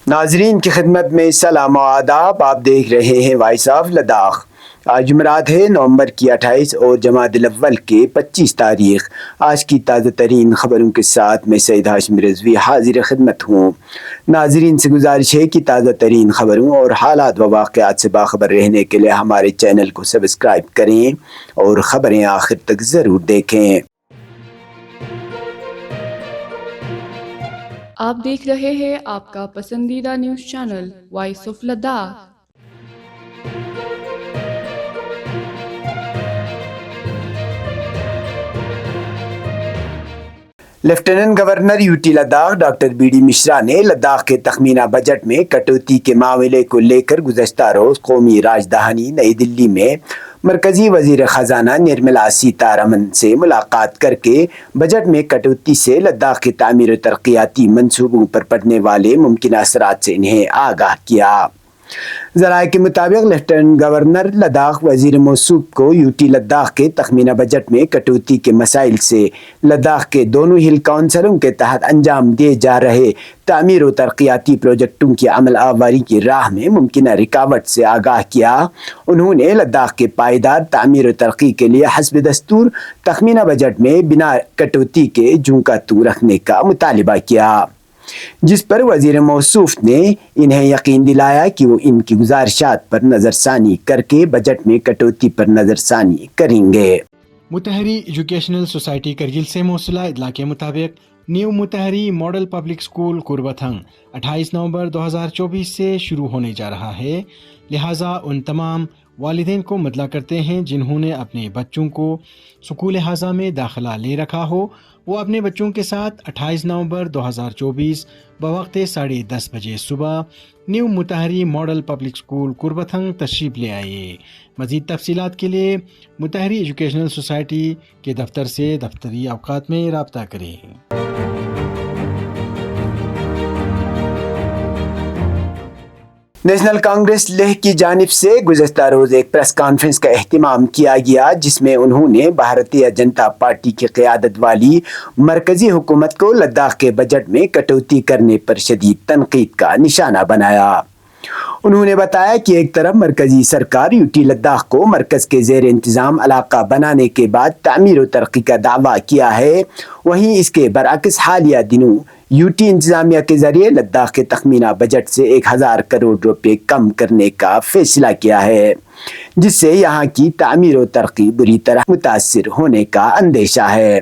ناظرین کی خدمت میں سلام و آداب. آپ دیکھ رہے ہیں وائس آف لداخ. آج جمعرات ہے نومبر کی 28 اور جمادی الاول کے 25 تاریخ. آج کی تازہ ترین خبروں کے ساتھ میں سعید ہاشم رضوی حاضر خدمت ہوں. ناظرین سے گزارش ہے کہ تازہ ترین خبروں اور حالات و واقعات سے باخبر رہنے کے لیے ہمارے چینل کو سبسکرائب کریں اور خبریں آخر تک ضرور دیکھیں. آپ دیکھ رہے ہیں آپ کا پسندیدہ news channel voice of Ladakh. Lieutenant governor UT Ladakh doctor B D Mishra نے لداخ کے تخمینہ بجٹ میں کٹوتی کے معاملے کو لے کر گزشتہ روز قومی راجدھانی نئی دلی میں مرکزی وزیر خزانہ نرملا سیتارمن سے ملاقات کر کے بجٹ میں کٹوتی سے لداخ کے تعمیر و ترقیاتی منصوبوں پر پڑنے والے ممکنہ اثرات سے انہیں آگاہ کیا. ذرائع کے مطابق لیفٹیننٹ گورنر لداخ وزیر موصوف کو یوٹی لداخ کے تخمینہ بجٹ میں کٹوتی کے مسائل سے لداخ کے دونوں ہل کونسلوں کے تحت انجام دیے جا رہے تعمیر و ترقیاتی پروجیکٹوں کی عمل آوری کی راہ میں ممکنہ رکاوٹ سے آگاہ کیا. انہوں نے لداخ کے پائیدار تعمیر و ترقی کے لیے حسب دستور تخمینہ بجٹ میں بنا کٹوتی کے جوں کا تو رکھنے کا مطالبہ کیا، جس پر وزیر موصوف نے انہیں یقین دلایا کہ وہ ان کی گزارشات پر نظر ثانی کر کے بجٹ میں کٹوتی پر نظر ثانی کریں گے. متحری ایجوکیشنل سوسائٹی کرگل سے موصولہ اطلاع کے مطابق نیو متحری ماڈل پبلک اسکول کوربتھنگ 28 نومبر 2024 سے شروع ہونے جا رہا ہے، لہٰذا ان تمام والدین کو مطلع کرتے ہیں جنہوں نے اپنے بچوں کو سکول ہاضہ میں داخلہ لے رکھا ہو، وہ اپنے بچوں کے ساتھ 28 نومبر 2024 بوقت 10:30 بجے صبح نیو متحری ماڈل پبلک اسکول کوربتھنگ تشریف لے آئیے. مزید تفصیلات کے لیے متحری ایجوکیشنل سوسائٹی کے دفتر سے دفتری اوقات میں رابطہ کریں. نیشنل کانگریس لیہ کی جانب سے گزشتہ روز ایک پریس کانفرنس کا اہتمام کیا گیا، جس میں انہوں نے بھارتیہ جنتا پارٹی کی قیادت والی مرکزی حکومت کو لداخ کے بجٹ میں کٹوتی کرنے پر شدید تنقید کا نشانہ بنایا. انہوں نے بتایا کہ ایک طرف مرکزی سرکار یوٹی لداخ کو مرکز کے زیر انتظام علاقہ بنانے کے بعد تعمیر و ترقی کا دعویٰ کیا ہے، وہیں اس کے برعکس حالیہ دنوں یوٹی انتظامیہ کے ذریعے لداخ کے تخمینہ بجٹ سے 1000 کروڑ روپے کم کرنے کا فیصلہ کیا ہے، جس سے یہاں کی تعمیر و ترقی بری طرح متاثر ہونے کا اندیشہ ہے.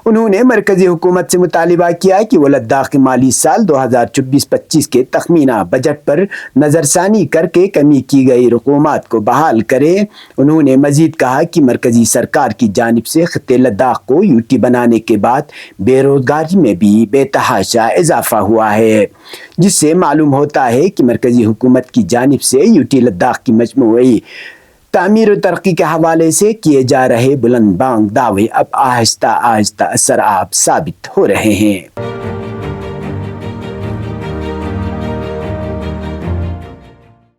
انہوں نے مرکزی حکومت سے مطالبہ کیا کہ وہ لداخ کے مالی سال 2024-25 کے تخمینہ بجٹ پر نظر ثانی کر کے کمی کی گئی رقومات کو بحال کرے. انہوں نے مزید کہا کہ مرکزی سرکار کی جانب سے خطے لداخ کو یوٹی بنانے کے بعد بے روزگاری میں بھی بے تحاشا اضافہ ہوا ہے، جس سے معلوم ہوتا ہے کہ مرکزی حکومت کی جانب سے یوٹی لداخ کی مجموعی تعمیر و ترقی کے حوالے سے کیے جا رہے بلند بانگ دعوے اب آہستہ آہستہ اثراب ثابت ہو رہے ہیں.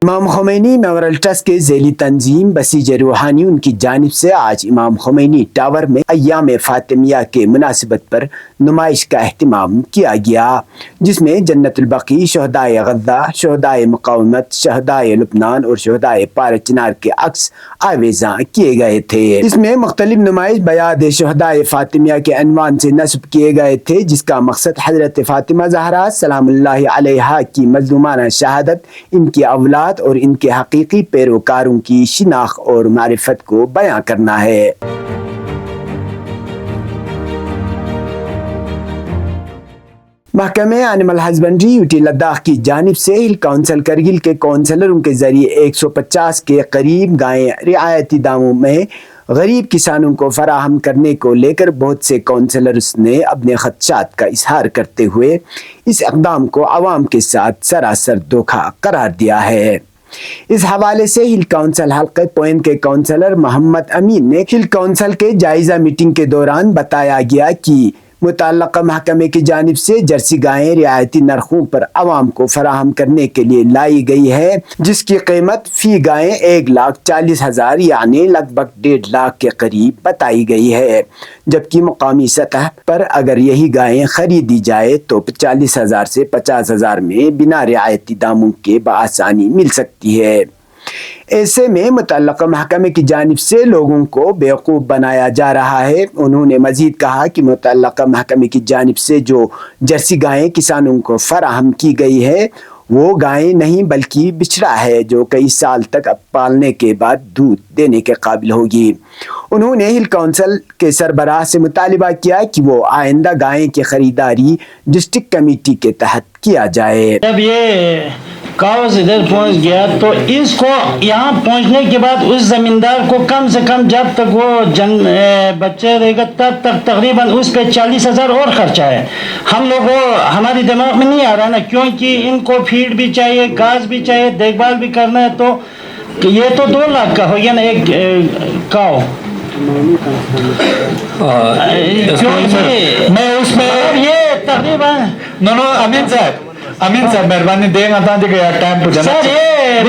امام خمینی میموریل ٹرسٹ کے ذیلی تنظیم بسیج روحانی ان کی جانب سے آج امام خمینی ٹاور میں ایام فاطمیہ کے مناسبت پر نمائش کا اہتمام کیا گیا، جس میں جنت البقیع، شہدائے غزہ، شہدائے مقاومت، شہدائے لبنان اور شہدائے پار چنار کے عکس آویزاں کیے گئے تھے. اس میں مختلف نمائش بیاد شہدائے فاطمیہ کے عنوان سے نصب کیے گئے تھے، جس کا مقصد حضرت فاطمہ زہرا سلام اللہ علیہا کی مظلومانہ شہادت، ان کی اولاد اور ان کے حقیقی پیروکاروں کی شناخت اور معرفت کو بیان کرنا ہے. محکمہ اینیمل ہسبنڈری یوٹی لداخ کی جانب سے ہل کونسل کرگل کے کونسلروں کے ذریعے 150 کے قریب گائیں رعایتی داموں میں غریب کسانوں کو فراہم کرنے کو لے کر بہت سے کونسلرز نے اپنے خدشات کا اظہار کرتے ہوئے اس اقدام کو عوام کے ساتھ سراسر دھوکہ قرار دیا ہے. اس حوالے سے ہل کونسل حلقہ پوائنٹ کے کونسلر محمد امین نے ہل کونسل کے جائزہ میٹنگ کے دوران بتایا گیا کہ متعلقہ محکمے کی جانب سے جرسی گائیں رعایتی نرخوں پر عوام کو فراہم کرنے کے لیے لائی گئی ہے، جس کی قیمت فی گائیں 1,40,000 یعنی لگ بھگ 1.5 لاکھ کے قریب بتائی گئی ہے، جبکہ مقامی سطح پر اگر یہی گائیں خریدی جائے تو 40,000 سے 50,000 میں بنا رعایتی داموں کے بآسانی مل سکتی ہے۔ ایسے میں متعلقہ محکمے کی جانب سے لوگوں کو بیوقوف بنایا جا رہا ہے۔ انہوں نے مزید کہا کہ متعلقہ محکمے کی جانب سے جو جرسی گائیں کسانوں کو فراہم کی گئی ہے وہ گائیں نہیں بلکہ بچڑا ہے جو کئی سال تک پالنے کے بعد دودھ دینے کے قابل ہوگی۔ انہوں نے ہل کونسل کے سربراہ سے مطالبہ کیا کہ وہ آئندہ گائیں کی خریداری ڈسٹرکٹ کمیٹی کے تحت کیا جائے۔ جب یہ کاؤز ادھر پہنچ گیا تو اس کو یہاں پہنچنے کے بعد اس زمیندار کو کم سے کم جب تک وہ بچے رہے گا تب تک تقریباً اس پہ 40,000 اور خرچہ ہے۔ ہم لوگوں ہماری دماغ میں نہیں آ رہا نا، کیونکہ ان کو فیڈ بھی چاہیے، گھاس بھی چاہیے، دیکھ بھال بھی کرنا ہے، تو یہ تو 2 لاکھ کا ہو گیا نا ایک کاؤ۔ میں اس میں یہ تقریباً امین صاحب مہربانی دیں گا تھا کہ ٹائم پہ جانا سر یہ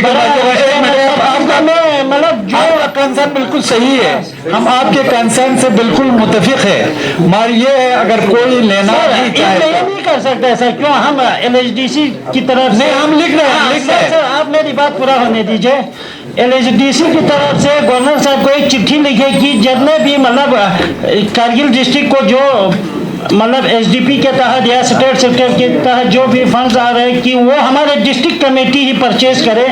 مطلب جو کنسرن بالکل صحیح ہے، ہم آپ کے کنسرن سے بالکل متفق ہے، مگر یہ ہے اگر کوئی لینا نہیں چاہے یہ نہیں کر سکتا ایسا، کیوں ہم LHDC کی طرف سے ہم لکھ رہے ہیں۔ سر آپ میری بات پورا ہونے دیجئے۔ LHDC کی طرف سے گورنر صاحب کو ایک چٹھی لکھے کہ جتنے بھی مطلب کارگل ڈسٹرکٹ کو جو مطلب SDP کے تحت یا اسٹیٹ سیکٹر کے تحت جو بھی فنڈز آ رہے ہیں کہ وہ ہمارے ڈسٹرکٹ کمیٹی ہی پرچیز کرے،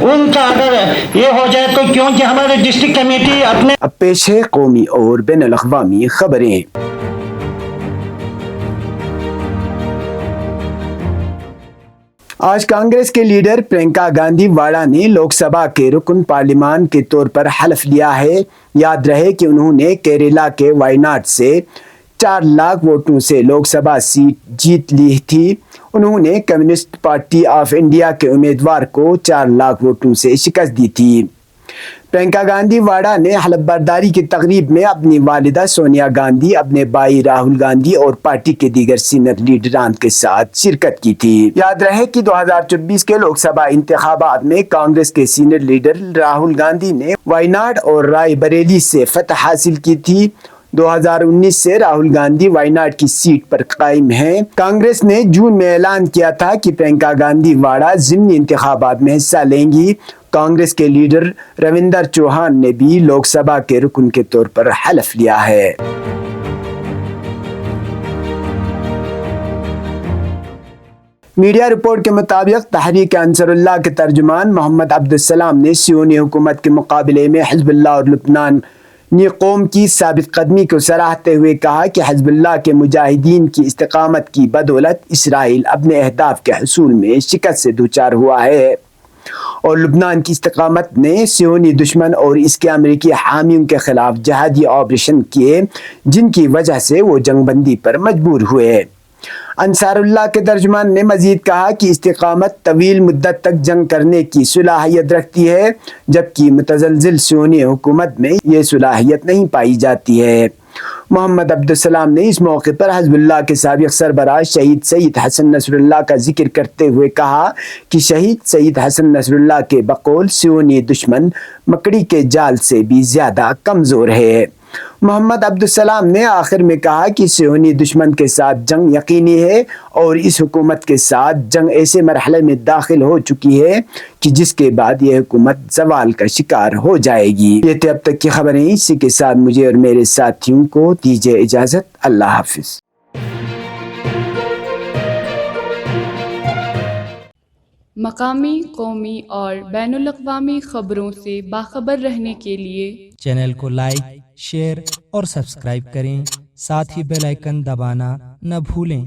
ان کا اگر یہ ہو جائے تو، کیونکہ ہمارے ڈسٹرکٹ کمیٹی اپنے اب پیش ہے قومی اور بین الاقوامی خبریں۔ آج کانگریس کے لیڈر پرینکا گاندھی واڑا نے لوک سبھا کے رکن پارلیمان کے طور پر حلف لیا ہے۔ یاد رہے کہ انہوں نے کیرلا کے وائناڈ سے 4 لاکھ ووٹوں سے لوک سبھا سیٹ جیت لی تھی۔ انہوں نے کمیونسٹ پارٹی آف انڈیا کے امیدوار کو 4 لاکھ ووٹوں سے شکست دی تھی۔ پرینکا گاندھی واڑا نے حلف برداری کی تقریب میں اپنی والدہ سونیا گاندھی، اپنے بھائی راہل گاندھی اور پارٹی کے دیگر سینئر لیڈران کے ساتھ شرکت کی تھی۔ یاد رہے کہ 2024 کے لوک سبھا انتخابات میں کانگریس کے سینئر لیڈر راہل گاندھی نے وائناڈ اور رائے بریلی سے فتح حاصل کی تھی۔ 2019 سے راہل گاندھی وائناڈ کی سیٹ پر قائم ہیں۔ کانگریس نے جون میں اعلان کیا تھا کہ پرینکا گاندھی واڑا ضمنی انتخابات میں حصہ لیں گی۔ کانگریس کے لیڈر رویندر چوہان نے بھی لوک سبھا کے رکن کے طور پر حلف لیا ہے۔ میڈیا رپورٹ کے مطابق تحریک انصار اللہ کے ترجمان محمد عبدالسلام نے سیونی حکومت کے مقابلے میں حزب اللہ اور لبنان قوم کی ثابت قدمی کو سراہتے ہوئے کہا کہ حزب اللہ کے مجاہدین کی استقامت کی بدولت اسرائیل اپنے اہداف کے حصول میں شکست سے دوچار ہوا ہے، اور لبنان کی استقامت نے صہیونی دشمن اور اس کے امریکی حامیوں کے خلاف جہادی آپریشن کیے، جن کی وجہ سے وہ جنگ بندی پر مجبور ہوئے۔ انصار اللہ کے ترجمان نے مزید کہا کہ استقامت طویل مدت تک جنگ کرنے کی صلاحیت رکھتی ہے، جبکہ متزلزل صہیونی حکومت میں یہ صلاحیت نہیں پائی جاتی ہے۔ محمد عبدالسلام نے اس موقع پر حزب اللہ کے سابق سربراہ شہید سید حسن نصر اللہ کا ذکر کرتے ہوئے کہا کہ شہید سید حسن نصر اللہ کے بقول صہیونی دشمن مکڑی کے جال سے بھی زیادہ کمزور ہے۔ محمد عبدالسلام نے آخر میں کہا کہ صہیونی دشمن کے ساتھ جنگ یقینی ہے، اور اس حکومت کے ساتھ جنگ ایسے مرحلے میں داخل ہو چکی ہے کہ جس کے بعد یہ حکومت زوال کا شکار ہو جائے گی۔ یہ تھے اب تک کی خبریں، اسی کے ساتھ مجھے اور میرے ساتھیوں کو دیجیے اجازت۔ اللہ حافظ۔ مقامی، قومی اور بین الاقوامی خبروں سے باخبر رہنے کے لیے چینل کو لائک، شیئر اور سبسکرائب کریں، ساتھ ہی بیل آئیکن دبانا نہ بھولیں۔